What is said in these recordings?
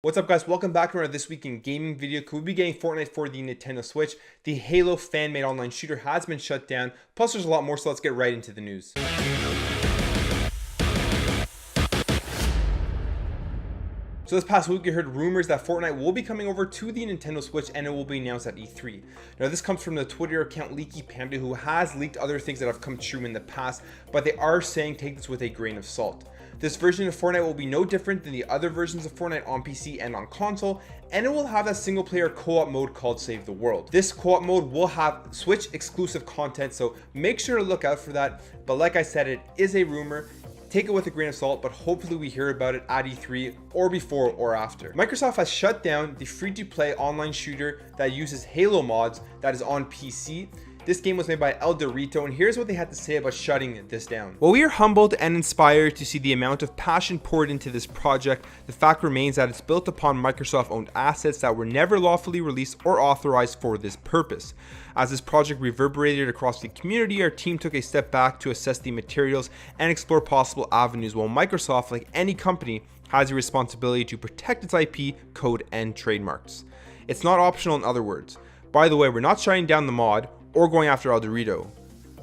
What's up guys, welcome back to another This Week in Gaming video. Could we be getting Fortnite for the Nintendo Switch? The Halo fan-made online shooter has been shut down, plus there's a lot more, so let's get right into the news. So this past week we heard rumors that Fortnite will be coming over to the Nintendo Switch and it will be announced at E3. Now this comes from the Twitter account Leaky Panda, who has leaked other things that have come true in the past, but they are saying take this with a grain of salt. This version of Fortnite will be no different than the other versions of Fortnite on PC and on console, and it will have that single player co-op mode called Save the World. This co-op mode will have Switch exclusive content, so make sure to look out for that. But like I said, it is a rumor. Take it with a grain of salt, but hopefully we hear about it at E3 or before or after. Microsoft has shut down the free-to-play online shooter that uses Halo mods that is on PC. This game was made by El Dorito, and here's what they had to say about shutting this down. While we are humbled and inspired to see the amount of passion poured into this project, the fact remains that it's built upon Microsoft-owned assets that were never lawfully released or authorized for this purpose. As this project reverberated across the community, our team took a step back to assess the materials and explore possible avenues, while Microsoft, like any company, has a responsibility to protect its IP, code, and trademarks. It's not optional, in other words. By the way, we're not shutting down the mod or going after El Dorito.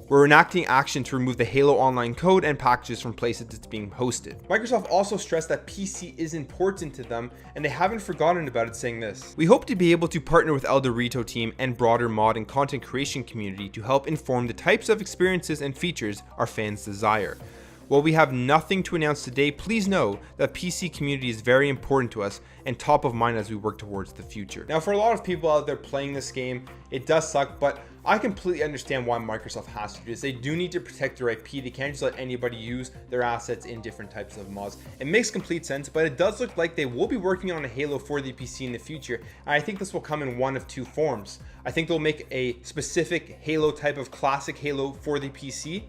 We're enacting action to remove the Halo online code and packages from places it's being hosted. Microsoft also stressed that PC is important to them, and they haven't forgotten about it, saying this: "We hope to be able to partner with El Dorito team and broader mod and content creation community to help inform the types of experiences and features our fans desire. While we have nothing to announce today, please know that PC community is very important to us and top of mind as we work towards the future." Now, for a lot of people out there playing this game, it does suck, but I completely understand why Microsoft has to do this. They do need to protect their IP. They can't just let anybody use their assets in different types of mods. It makes complete sense, but it does look like they will be working on a Halo for the PC in the future. And I think this will come in one of two forms. I think they'll make a specific Halo type of classic Halo for the PC,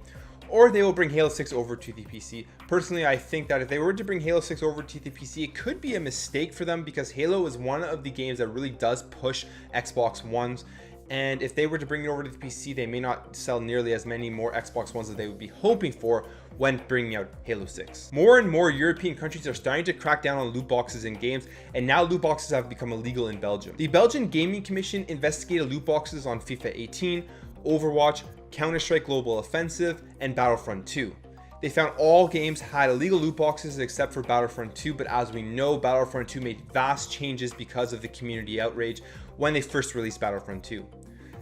or they will bring Halo 6 over to the PC. Personally, I think that if they were to bring Halo 6 over to the PC, it could be a mistake for them, because Halo is one of the games that really does push Xbox Ones. And if they were to bring it over to the PC, they may not sell nearly as many more Xbox Ones as they would be hoping for when bringing out Halo 6. More and more European countries are starting to crack down on loot boxes in games, and now loot boxes have become illegal in Belgium. The Belgian Gaming Commission investigated loot boxes on FIFA 18, Overwatch, Counter-Strike Global Offensive, and Battlefront 2. They found all games had illegal loot boxes except for Battlefront 2, but as we know, Battlefront 2 made vast changes because of the community outrage when they first released Battlefront 2.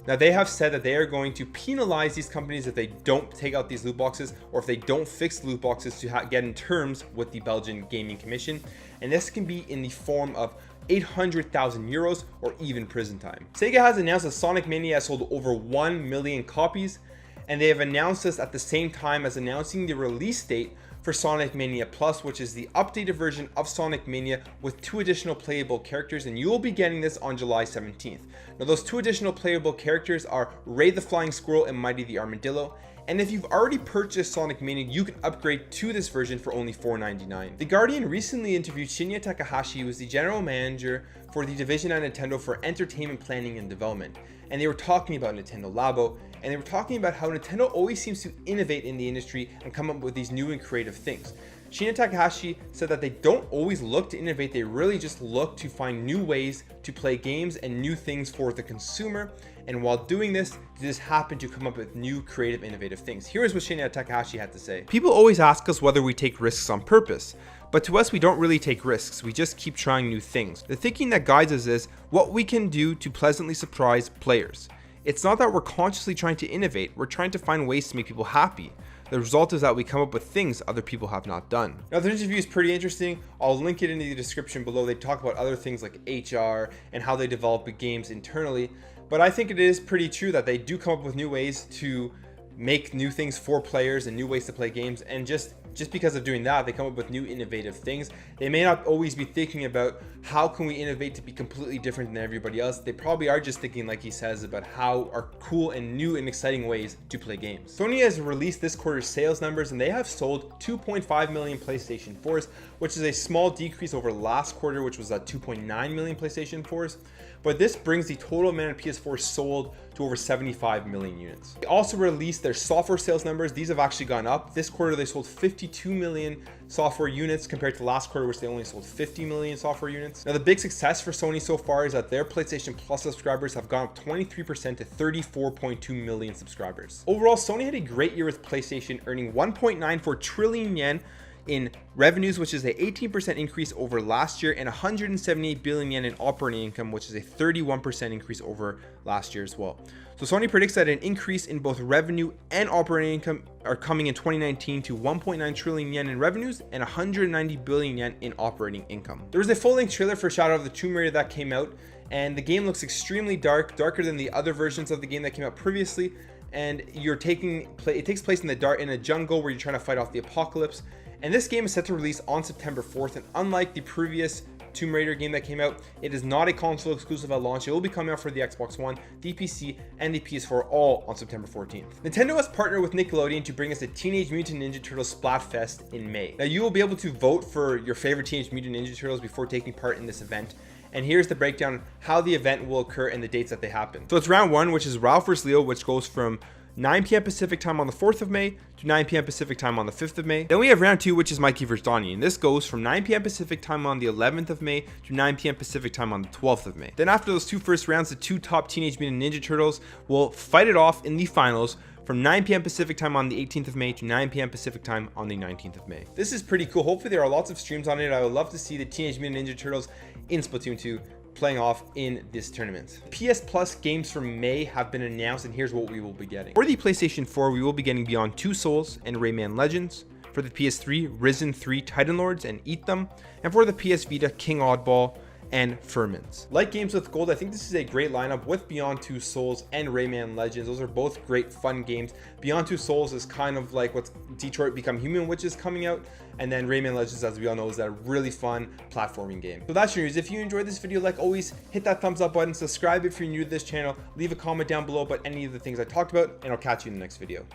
Now, they have said that they are going to penalize these companies if they don't take out these loot boxes, or if they don't fix loot boxes to get in terms with the Belgian Gaming Commission, and this can be in the form of 800,000 euros or even prison time. Sega has announced that Sonic Mania has sold over 1 million copies, and they have announced this at the same time as announcing the release date for Sonic Mania Plus, which is the updated version of Sonic Mania with 2 additional playable characters, and you will be getting this on July 17th. Now, those 2 additional playable characters are Ray the Flying Squirrel and Mighty the Armadillo. And if you've already purchased Sonic Mania, you can upgrade to this version for only $4.99. The Guardian recently interviewed Shinya Takahashi, who is the general manager for the division at Nintendo for entertainment planning and development. And they were talking about Nintendo Labo, and they were talking about how Nintendo always seems to innovate in the industry and come up with these new and creative things. Shinya Takahashi said that they don't always look to innovate, they really just look to find new ways to play games and new things for the consumer. And while doing this, they just happen to come up with new, creative, innovative things. Here's what Shinya Takahashi had to say. "People always ask us whether we take risks on purpose, but to us, we don't really take risks. We just keep trying new things. The thinking that guides us is what we can do to pleasantly surprise players. It's not that we're consciously trying to innovate, we're trying to find ways to make people happy. The result is that we come up with things other people have not done." Now, the interview is pretty interesting. I'll link it in the description below. They talk about other things like HR and how they develop the games internally. But I think it is pretty true that they do come up with new ways to make new things for players and new ways to play games, and just because of doing that, they come up with new innovative things. They may not always be thinking about how can we innovate to be completely different than everybody else. They probably are just thinking, like he says, about how are cool and new and exciting ways to play games. Sony has released this quarter's sales numbers, and they have sold 2.5 million PlayStation 4s, which is a small decrease over last quarter, which was at 2.9 million PlayStation 4s. But this brings the total amount of PS4 sold to over 75 million units. They also released their software sales numbers. These have actually gone up. This quarter, they sold 50 52 million software units compared to last quarter, which they only sold 50 million software units. Now, the big success for Sony so far is that their PlayStation Plus subscribers have gone up 23% to 34.2 million subscribers. Overall, Sony had a great year with PlayStation, earning 1.94 trillion yen in revenues, which is a 18% increase over last year, and 178 billion yen in operating income, which is a 31% increase over last year as well. So Sony predicts that an increase in both revenue and operating income are coming in 2019 to 1.9 trillion yen in revenues and 190 billion yen in operating income. There was a full-length trailer for Shadow of the Tomb Raider that came out, and the game looks extremely darker than the other versions of the game that came out previously. And it takes place in a jungle where you're trying to fight off the apocalypse. And this game is set to release on September 4th, and unlike the previous Tomb Raider game that came out, it is not a console exclusive at launch. It will be coming out for the Xbox One, the PC, and the PS4 all on September 14th. Nintendo has partnered with Nickelodeon to bring us a Teenage Mutant Ninja Turtles Splatfest in May. Now, you will be able to vote for your favorite Teenage Mutant Ninja Turtles before taking part in this event. And here's the breakdown how the event will occur and the dates that they happen. So it's round 1, which is Ralph vs. Leo, which goes from 9 p.m. Pacific time on the 4th of May to 9 p.m. Pacific time on the 5th of May. Then we have round 2, which is Mikey vs. Donnie, and this goes from 9 p.m. Pacific time on the 11th of May to 9 p.m. Pacific time on the 12th of May. Then after those two first rounds, the two top Teenage Mutant Ninja Turtles will fight it off in the finals from 9 p.m. Pacific time on the 18th of May to 9 p.m. Pacific time on the 19th of May. This is pretty cool. Hopefully there are lots of streams on it. I would love to see the Teenage Mutant Ninja Turtles in Splatoon 2 playing off in this tournament. PS Plus games for May have been announced, and here's what we will be getting. For the PlayStation 4, we will be getting Beyond Two Souls and Rayman Legends. For the PS3, Risen 3 Titan Lords and Eat Them. And for the PS Vita, King Oddball and Furmins. Like Games with Gold, I think this is a great lineup with Beyond Two Souls and Rayman Legends. Those are both great fun games. Beyond Two Souls is kind of like what's Detroit Become Human, which is coming out, and then Rayman Legends, as we all know, is that really fun platforming game. So that's your news. If you enjoyed this video, like always, hit that thumbs up button, subscribe if you're new to this channel, leave a comment down below about any of the things I talked about, and I'll catch you in the next video.